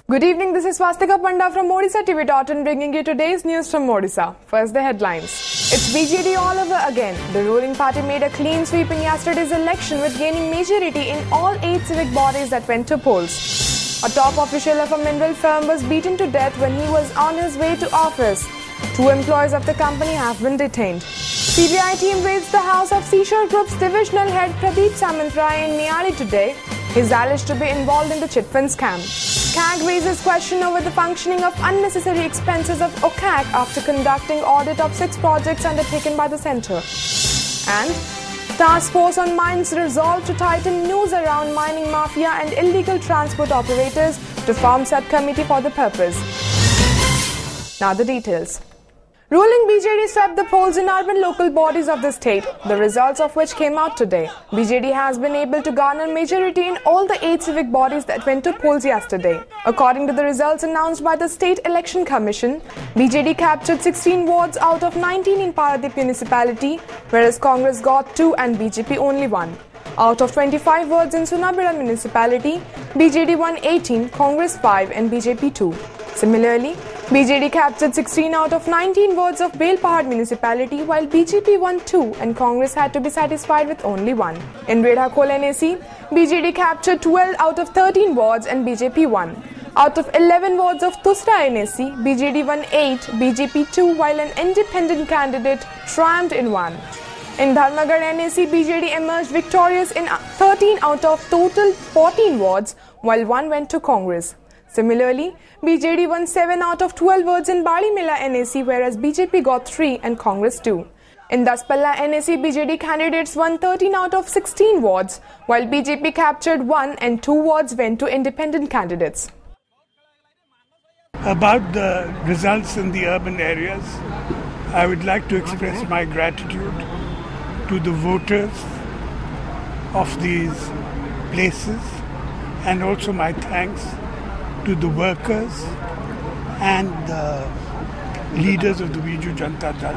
Good evening, this is Swastika Panda from Odisha TV.in bringing you today's news from Odisha. First, the headlines. It's BJD all over again. The ruling party made a clean sweep in yesterday's election with gaining majority in all 8 civic bodies that went to polls. A top official of a mineral firm was beaten to death when he was on his way to office. 2 employees of the company have been detained. CBI team raids the house of Seashore Group's divisional head Pradeep Samantrai in Niali today. He is alleged to be involved in the chit fund scam. CAG raises question over the functioning of unnecessary expenses of OCAG after conducting audit of 6 projects undertaken by the centre. And Task Force on Mines resolved to tighten news around mining mafia and illegal transport operators to form subcommittee for the purpose. Now the details. Ruling BJD swept the polls in urban local bodies of the state, the results of which came out today. BJD has been able to garner majority in all the 8 civic bodies that went to polls yesterday. According to the results announced by the State Election Commission, BJD captured 16 wards out of 19 in Paradip municipality, whereas Congress got 2 and BJP only 1. Out of 25 wards in Sunabira municipality, BJD won 18, Congress 5 and BJP 2. Similarly, BJD captured 16 out of 19 wards of Belpahad municipality while BJP won 2 and Congress had to be satisfied with only 1. In Redhakhol NAC, BJD captured 12 out of 13 wards and BJP 1. Out of 11 wards of Tusra NAC, BJD won 8, BJP 2 while an independent candidate triumphed in 1. In Dharmagarh NAC, BJD emerged victorious in 13 out of total 14 wards while 1 went to Congress. Similarly, BJD won 7 out of 12 wards in Barimela NAC, whereas BJP got 3 and Congress 2. In Daspalla NAC, BJD candidates won 13 out of 16 wards, while BJP captured 1 and 2 wards went to independent candidates. About the results in the urban areas, I would like to express my gratitude to the voters of these places and also my thanks to the workers and the leaders of the Biju Janata Dal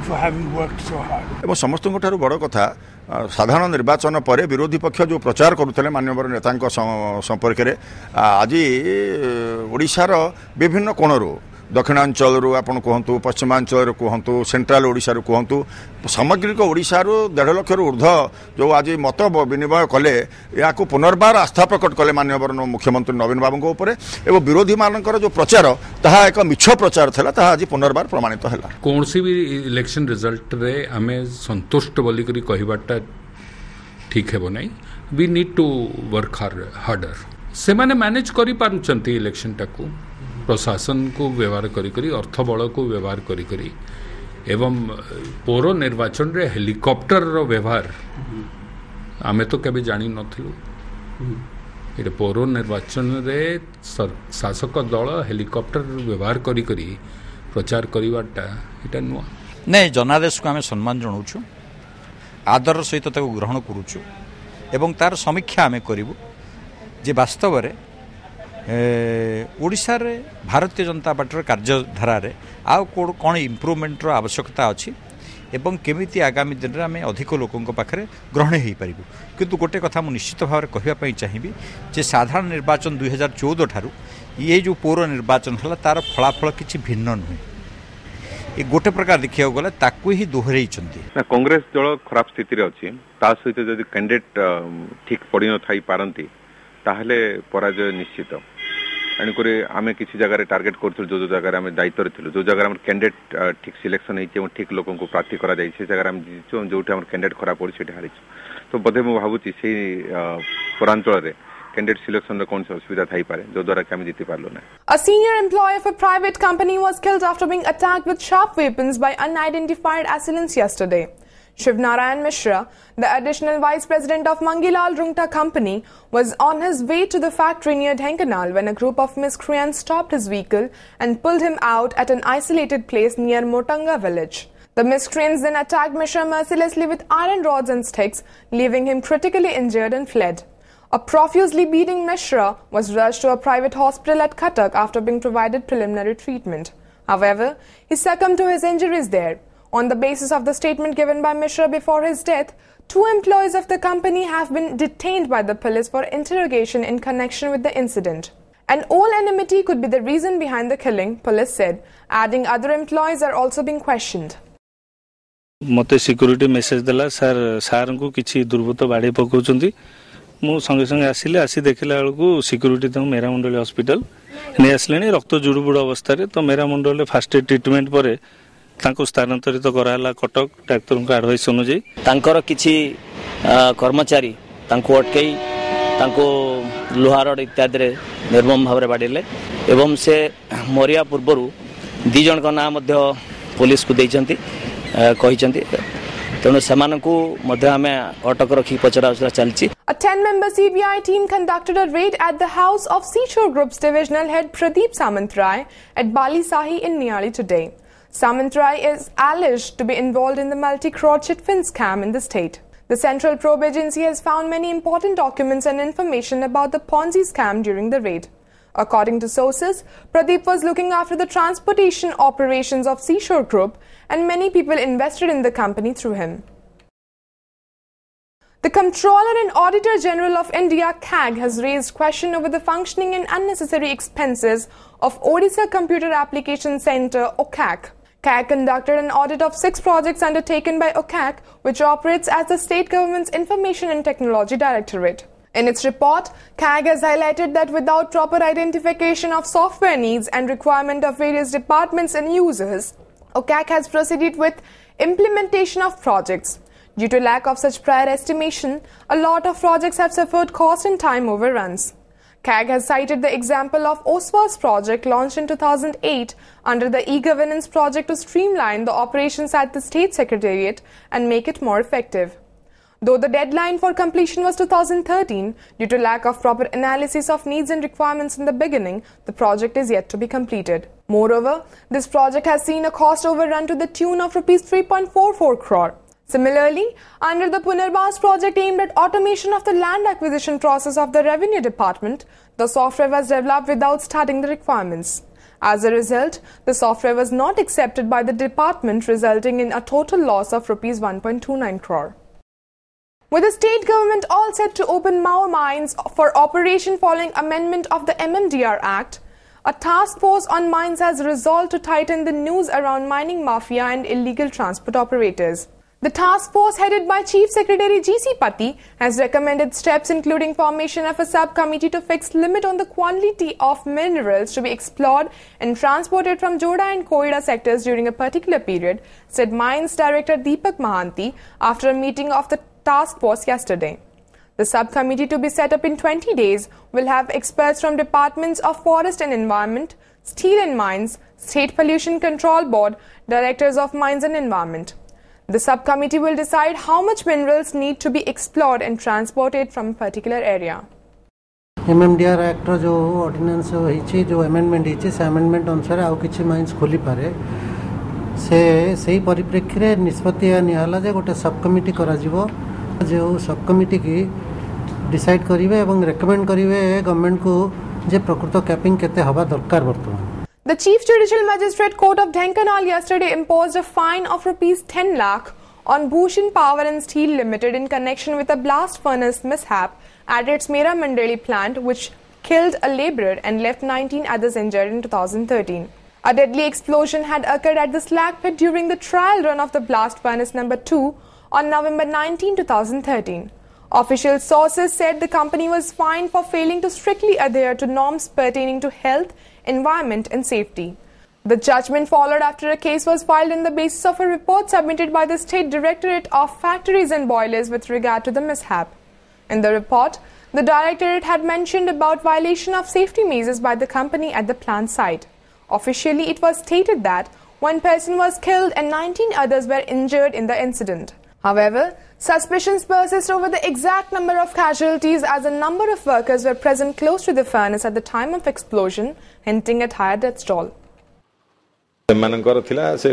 for having worked so hard. एवं समस्तों ठारू बड़ कथा साधारण निर्वाचन पर विरोधी पक्ष जो प्रचार करुले माननीय नेता संपर्क में आज ओडिशार विभिन्न कोणरू दक्षिणांचल आपण कहतु पश्चिमांचल कहतु सेंट्राल ओडिशा कहतु सामग्रिक ओडिशा 1.5 लाख ऊर्ध जो आज मत विनिमय कले या पुनर्बार आस्था प्रकट कले माननीय मुख्यमंत्री नवीन बाबू उपर एवं विरोधी मानकर जो प्रचार ताहा एक मिछ प्रचार था ताहा आज पुनर्बार प्रमाणित है। कौन सी भी इलेक्शन रिजल्ट रे आमे संतुष्ट बोली करी कहिबाटा ठीक है नहीं। We need to work harder से माने मैनेज करि पारुचंती इलेक्शन टाकू प्रशासन को व्यवहार करी अर्थ बल को व्यवहार करी एवं पौर निर्वाचन रे हेलिकॉप्टर रो व्यवहार आमे तो कभी जानी नथिलु। ये पौर निर्वाचन रे शासक दल हेलिकॉप्टर व्यवहार करी प्रचार करिवाटा एटा नुआ नहीं। जनादेश को आमे सम्मान जनाउछु आदर सहित ताको ग्रहण करूछु एवं तार समीक्षा आमे करिवु जे वास्तव रे ओडिशा रे भारतीय जनता पार्टी कार्यधारा रे आउ कौन इम्प्रूवमेंट रो आवश्यकता अच्छी एवं केमिति आगामी दिन में आम अधिक लोकों पाखे ग्रहण हो पार। किंतु गोटे कथा मुझे निश्चित भाव में कहवाई चाहिए जे साधारण निर्वाचन 2014 ठारू ये जो पौर निर्वाचन है तार फलाफल किसी भिन्न नुहे। ये गोटे प्रकार देखा गला ताकू ही दोहराई कांग्रेस दल खराब स्थिति अच्छी सहित जब कैंडिडेट ठीक पड़ न थी पारती ताहले पराजय निश्चित। तेणुक आम किसी जगह टार्गेट करूँ जो जगह आम दायित्व थी जो जगह कैंडिडेट ठीक सिलेक्शन हो ठीक लोक प्रार्थी कर जगह आम जीचु जो कैंडिडेट खराब पड़ी हारी तो बोधे मुझे भावुँ से पौरांचल कैंडिडेट सिलेक्शन कौन सी असुविधा थी पारे जो द्वारा कि जीति पार्लु ना। A senior employee of a private company was killed after being attacked with sharp weapons by unidentified assailants yesterday. Shivnarayan Mishra, the additional vice president of Mangilal Rungta company, was on his way to the factory near Dhenkanal when a group of miscreants stopped his vehicle and pulled him out at an isolated place near Motanga village. The miscreants then attacked Mishra mercilessly with iron rods and sticks, leaving him critically injured and fled. A profusely bleeding Mishra was rushed to a private hospital at Cuttack after being provided preliminary treatment. However, he succumbed to his injuries there. On the basis of the statement given by Mishra before his death, 2 employees of the company have been detained by the police for interrogation in connection with the incident. An old enmity could be the reason behind the killing, police said, adding other employees are also being questioned. मते security message देला सार को किसी दुर्बृत्त बाड़ी पकाउछंती मु संगे संगे आसिले आसी देखला बेलू सिक्यूरिटी तो मेरा मंडल हॉस्पिटल नहीं आसले रक्त जुड़ुबुड़ अवस्था तो मेरा मंडल फास्ट एड ट्रिटमेंट पर स्थानांतरित कराला कटक डाक्तर को एडवाइस अनुसार किसी कर्मचारी अटकई लुहार इत्यादि निर्मम भाव में बाड़े एवं से मरिया पूर्वर दी जन का नाम पुलिस को तेणु अटक रखी पचरा उचरा चलती. A 10-member CBI team conducted a raid at the house of Seashore Group's divisional head Pradeep Samantrai at Bali Sahi in Niali today. Samantrai is alleged to be involved in the multi-crore chit fund scam in the state. The Central Probe Agency has found many important documents and information about the Ponzi scam during the raid. According to sources, Pradeep was looking after the transportation operations of Seashore Group and many people invested in the company through him. The Comptroller and Auditor General of India, CAG, has raised question over the functioning and unnecessary expenses of Odisha Computer Application Centre, OCAC. CAG conducted an audit of 6 projects undertaken by OCAC, which operates as the state government's Information and Technology Directorate. In its report, CAG has highlighted that without proper identification of software needs and requirement of various departments and users, OCAC has proceeded with implementation of projects. Due to lack of such prior estimation, a lot of projects have suffered cost and time overruns. CAG has cited the example of OSWA's project launched in 2008 under the e-governance project to streamline the operations at the State Secretariat and make it more effective. Though the deadline for completion was 2013, due to lack of proper analysis of needs and requirements in the beginning, the project is yet to be completed. Moreover, this project has seen a cost overrun to the tune of Rs 3.44 crore. Similarly, under the Punarbhas project aimed at automation of the land acquisition process of the Revenue Department, the software was developed without studying the requirements. As a result, the software was not accepted by the department, resulting in a total loss of Rs 1.29 crore. With the state government all set to open more mines for operation following amendment of the MMDR Act, a task force on mines has resolved to tighten the noose around mining mafia and illegal transport operators. The task force headed by Chief Secretary G.C. Patti has recommended steps including formation of a subcommittee to fix limit on the quantity of minerals to be explored and transported from Joda and Koida sectors during a particular period, said Mines Director Deepak Mahanti after a meeting of the task force yesterday. The subcommittee, to be set up in 20 days, will have experts from Departments of Forest and Environment, Steel and Mines, State Pollution Control Board, Directors of Mines and Environment. The subcommittee will decide how much minerals need to be explored and transported from a particular area. MMDR Act जो ordinance होइछि जो amendment होइछि से amendment अनुसार आउ किछि mines खोली पारे से सही परिप्रेक्षी रे निष्पत्ति निहाला जे गोटे सब कमिटी करा जिवो जो सब कमिटी की डिसाइड करिवे एवं रेकमेंड करिवे गवर्नमेंट को जे प्रकृत कैपिंग केते हवा दरकार वर्तमान. The Chief Judicial Magistrate Court of Dhenkanal yesterday imposed a fine of Rs 10 lakh on Bhushan Power and Steel Limited in connection with a blast furnace mishap at its Mera Mandali plant, which killed a labourer and left 19 others injured in 2013. A deadly explosion had occurred at the slag pit during the trial run of the blast furnace number 2 on November 19, 2013. Official sources said the company was fined for failing to strictly adhere to norms pertaining to health, environment and safety. The judgment followed after a case was filed on the basis of a report submitted by the State Directorate of Factories and Boilers with regard to the mishap. In the report, the Directorate had mentioned about violation of safety measures by the company at the plant site. Officially, it was stated that one person was killed and 19 others were injured in the incident. However, suspicions persist over the exact number of casualties as a number of workers were present close to the furnace at the time of explosion, hinting at higher death toll. सेमानकर थिला से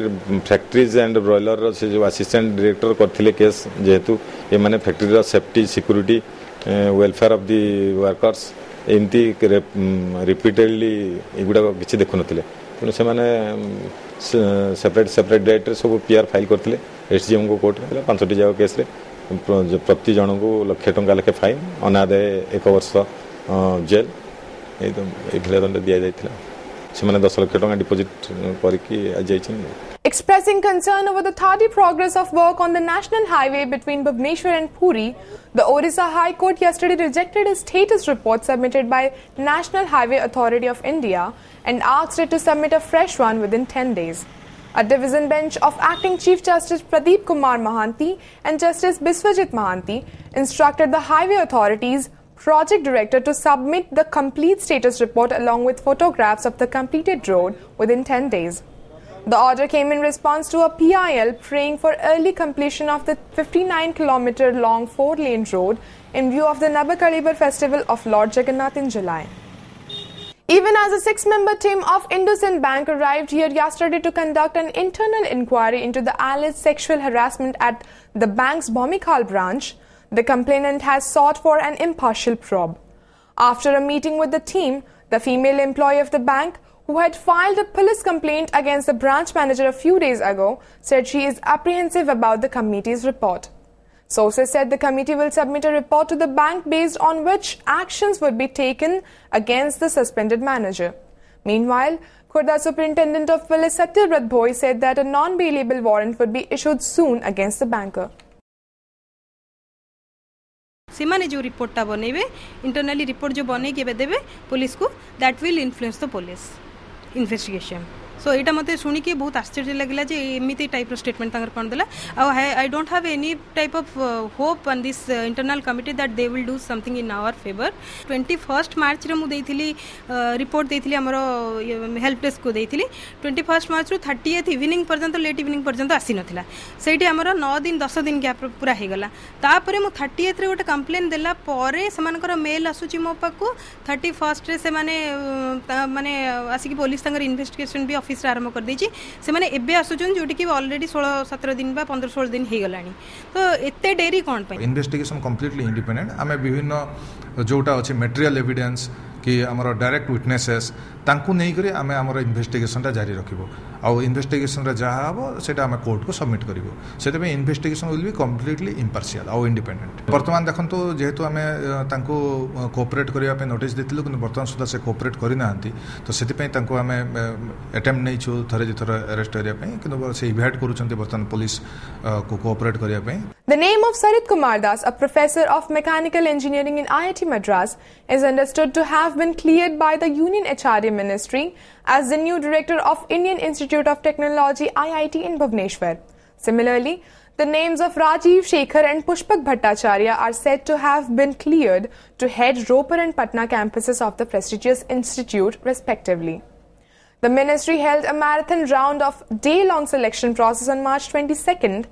factories and broiler से जो assistant director करथिले case जेहेतु ए माने factory रो safety security welfare of the workers एमती रिपीटेडली एगुडा किछि देखु नथिले तेणु से माने सेपरेट डेट सब पीआर फाइल करथिले एसडीएम को कोर्ट रे 5टी जाव केस रे प्रति जन को 1,00,000 टंका लेखे फाइन अनादे 1 वर्ष जेल ये दंड दि जाइथिला सेमाने 10 लाख टका डिपोजिट करके आज जाइछन। Expressing concern over the tardy progress of work on the national highway between Bhubaneswar and Puri, the Odisha High Court yesterday rejected a status report submitted by National Highway Authority of India and asked it to submit a fresh one within 10 days. A division bench of Acting Chief Justice Pradeep Kumar Mahanti and Justice Biswajit Mahanti instructed the Highway Authority's Project Director to submit the complete status report along with photographs of the completed road within 10 days. The order came in response to a PIL praying for early completion of the 59-kilometer long 4-lane road in view of the Nabakalibar festival of Lord Jagannath in July. Even as a 6-member team of IndusInd Bank arrived here yesterday to conduct an internal inquiry into the alleged sexual harassment at the bank's Bhomikal branch, the complainant has sought for an impartial probe. After a meeting with the team, the female employee of the bank, who had filed a police complaint against the branch manager a few days ago, said she is apprehensive about the committee's report. Sources said the committee will submit a report to the bank based on which actions would be taken against the suspended manager. Meanwhile, Khurda Superintendent of Police Satyavrat Bhoi said that a non-bailable warrant would be issued soon against the banker. सेमाने जो रिपोर्टा बनइबे internally report जो बनई के देबे police को that will influence the police investigation. So यहाँ मत शुणिकी बहुत आश्चर्य लगे जे एमती टाइप स्टेटमेंट कौन देला। I don't have any type of hope on this internal committee that they will do something in our favour. 21 March रे मु देइथिली रिपोर्ट देइथिली हमरो हेल्प डेस्क को देइथिली। 21 मार्च रु 30th इवनिंग पर्यंत लेट इवनिंग पर्यंत आसी नथिला। सेठी हमरो 9 दिन 10 दिन गैप पूरा हे गला। तापरे मु 30th रे गोटे कंप्लेन देला परे समानकर मेल आसुची मो पाकू 31st रे से माने आसिकी पुलिस तंगर इन्वेस्टिगेशन भी ऑफिस आरंभ कर देछि। से माने एबे आसुचन जोटी कि ऑलरेडी 16-17 दिन बा 15-16 दिन हे गलानी। तो एते डेरी कोन पे इन्वेस्टिगेशन कंप्लीटली इंडिपेंडेंट आमे विभिन्न जोटा अछि मटेरियल एविडेंस कि आमर डायरेक्ट विटनेसेस तांकु नै करी आमे आमर इन्वेस्टिगेशन ता जारी रखिबो। आउ इन्वेस्टिगेशन रे जहा हबो सेटा आमे कोर्ट को सबमिट करिवो। सेते पे investigation will be completely impartial आउ इंडिपेंडेंट। वर्तमान देखंतु जेहेतु आमे तांकु कोऑपरेट करिया पे नोटिस देतिलु किंतु वर्तमान सुधा से कोऑपरेट करि नाहंती। तो सेति पे तांकु आमे अटेम्प्ट नै छु थरे दिथर अरेस्ट करिया पे किंतु से इवेट करूचंती वर्तमान पुलिस को कोऑपरेट करिया पे। The name of Sarit Kumar Das, a professor of mechanical engineering in IIT Madras, is understood to have been cleared by the Union HRD Ministry as the new director of Indian Institute of Technology IIT in Bhubaneswar. Similarly, the names of Rajiv Shekhar and Pushpak Bhattacharya are said to have been cleared to head Ropar and Patna campuses of the prestigious institute respectively. The ministry held a marathon round of day-long selection process on March 22nd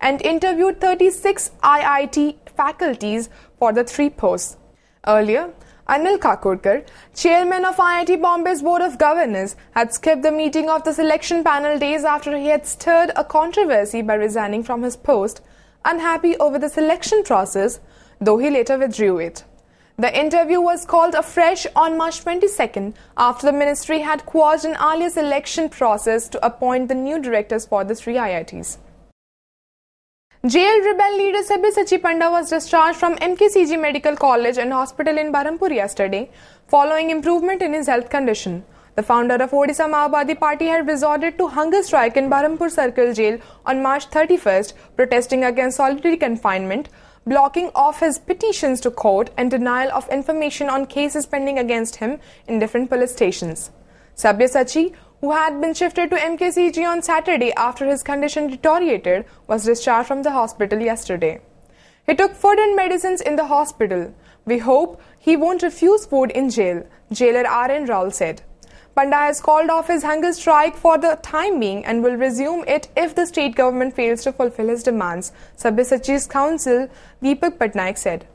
and interviewed 36 IIT faculties for the 3 posts. Earlier, Anil Kakurkar, chairman of IIT Bombay's Board of Governors, had skipped the meeting of the selection panel days after he had stirred a controversy by resigning from his post, unhappy over the selection process, though he later withdrew it. The interview was called afresh on March 22nd after the ministry had quashed an earlier selection process to appoint the new directors for the 3 IITs. Jailed rebel leader Sabyasachi Panda was discharged from MKCG Medical College and Hospital in Berhampur yesterday, following improvement in his health condition. The founder of Odisha Mayawadi Party had resorted to hunger strike in Berhampur Circle Jail on March 31st, protesting against solitary confinement, blocking off his petitions to court and denial of information on cases pending against him in different police stations. Sabyasachi, who had been shifted to MKCG on Saturday after his condition deteriorated, was discharged from the hospital yesterday. He took food and medicines in the hospital. We hope he won't refuse food in jail, jailer R.N. Raul said. Panda has called off his hunger strike for the time being and will resume it if the state government fails to fulfill his demands, Sabyasachi's counsel Deepak Patnaik said.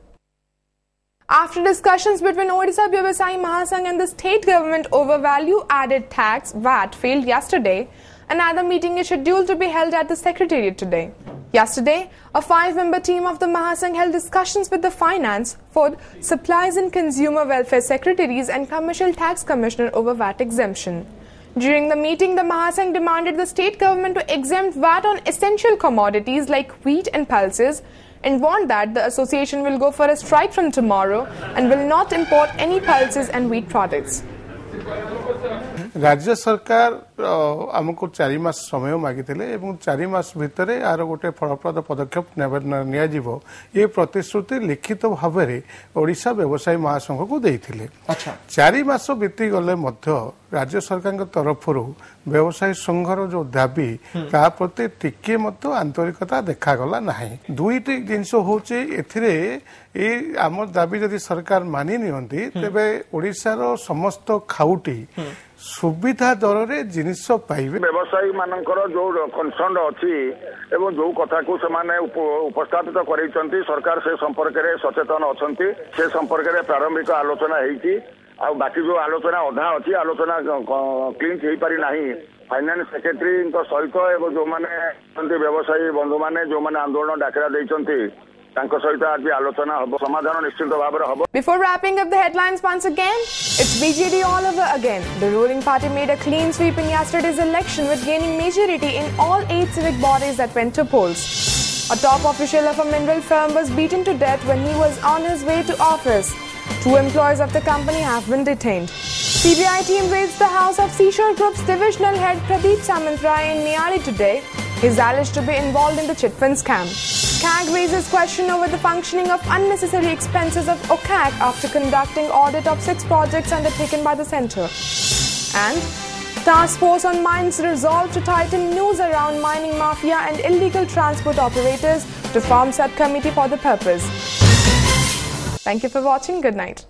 After discussions between Odisha Vyavasai Mahasangh and the state government over value-added tax VAT failed yesterday, another meeting is scheduled to be held at the Secretariat today. Yesterday, a 5-member team of the Mahasangh held discussions with the Finance, Food, Supplies and Consumer Welfare Secretaries and Commercial Tax Commissioner over VAT exemption. During the meeting, the Mahasangh demanded the state government to exempt VAT on essential commodities like wheat and pulses, and warned that the association will go for a strike from tomorrow and will not import any pulses and wheat products. राज्य सरकार आमको 4 मास समय मागिथिले एवं 4 मास भितरे are गोटे फलप्रद पदक्षेप नियाजिवो ये प्रतिश्रुति लिखित भाव में ओडिशा व्यवसायी महासंघ को देइथिले। 4 मास बीती गले मध्य राज्य सरकार तरफ व्यवसायी संघर जो दाबी ता प्रति टिके मत आंतरिकता देखागला नाही। दुईटी जिनस होचे एथिरे ए आम दाबी जदि सरकार मानि नियंती तेबे ओडिशार समस्त खाउटी सुविधा दर रे जिनिस पाइबे। व्यवसायी मानकर जो कनसर्न अछि एवं जो कथा को से उपस्थापित करैछंती सरकार से संपर्क रे सचेतन अछंती से संपर्क रे प्रारंभिक आलोचना हेइची आ बाकी जो आलोचना अधा अछि आलोचना क्लीन हेई पारि नाही। फाइनेंस सेक्रेटरी सहित एवं जो माने व्यवसायी बंधु माने जो माने आंदोलन डाकरा दैछंती Before wrapping up the headlines once again, it's BJD all over again. The ruling party made a clean sweep in yesterday's election with gaining majority in all 8 civic bodies that went to polls. A top official of a mineral firm was beaten to death when he was on his way to office. 2 employees of the company have been detained. CBI team raids the house of Seashore Group's divisional head Pradeep Samantrai in Niali today. He is alleged to be involved in the chit fund scam. CAG raises question over the functioning of unnecessary expenses of OCAG after conducting audit of 6 projects undertaken by the centre. And Task Force on Mines resolved to tighten news around mining mafia and illegal transport operators to form subcommittee for the purpose. Thank you for watching. Good night.